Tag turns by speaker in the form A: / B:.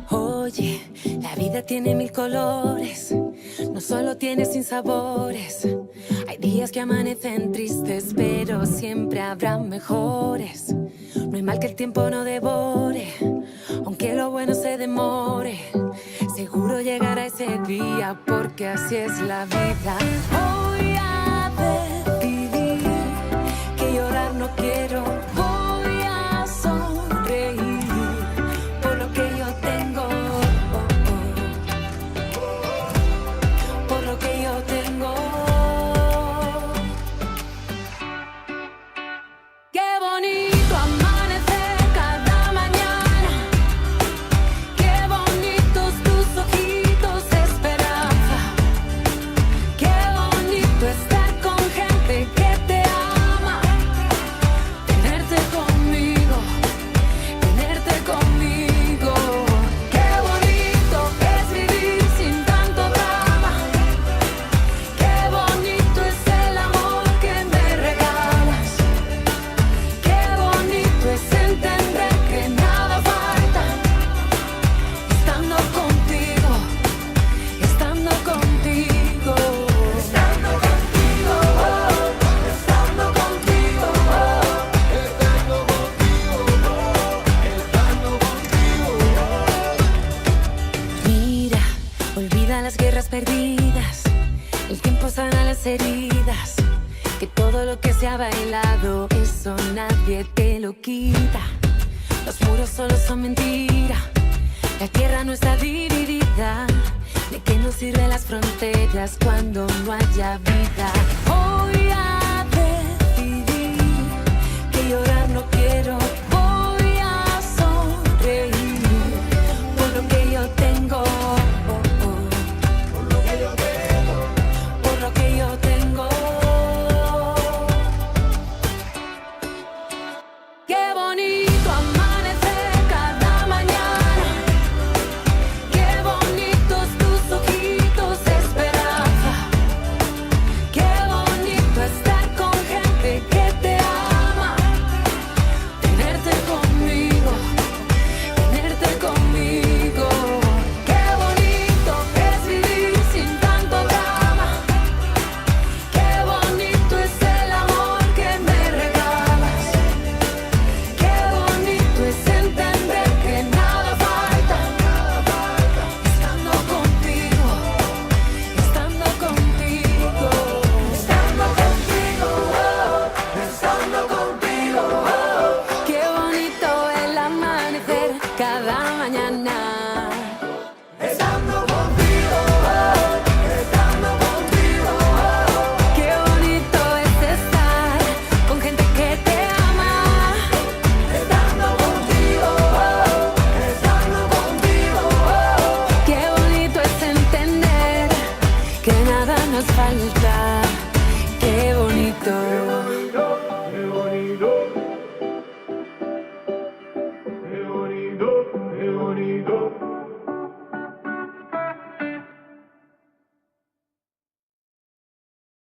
A: Oye, la vida tiene mil colores, no solo tiene sinsabores. Hay días que amanecen tristes, pero siempre habrá mejores. No hay mal que el tiempo no devore, aunque lo bueno se demore. Seguro llegará ese día, porque así es la vida. Voy a decidir que llorar no quiero. Voy a sonreír por lo que yo tengo, por lo que yo tengo. Qué bonito amanecer cada mañana. Qué bonitos tus ojitos de esperanza. Qué bonito estar con gente que te ama. Tenerte conmigo, tenerte conmigo. Qué bonito es vivir sin tanto drama. Qué bonito es el amor que me regalas. Qué bonito es entender que nada falta. Estando contigo, estando contigo. Estando contigo, estando contigo. Mira, olvida las guerras perdidas. El tiempo sana las heridas. Que todo lo que se ha bailado, eso nadie te lo quita. Los muros solo son mentira. La tierra no está dividida. ¿De qué nos sirven las fronteras cuando no haya vida? Voy a decidir que llorar no quiero. Voy a sonreír por lo que yo tengo, por lo que yo tengo, por lo que yo tengo. Qué bonito amanecer cada mañana. Qué bonitos tus ojitos de esperanza. Qué bonito estar con gente que te ama. Tenerte conmigo, tenerte conmigo. Qué bonito es vivir sin tanto drama. Qué bonito es el amor que me regalas. Qué bonito es entender que nada falta. Estando contigo, estando contigo. Estando contigo, estando contigo. Qué bonito el amanecer cada mañana.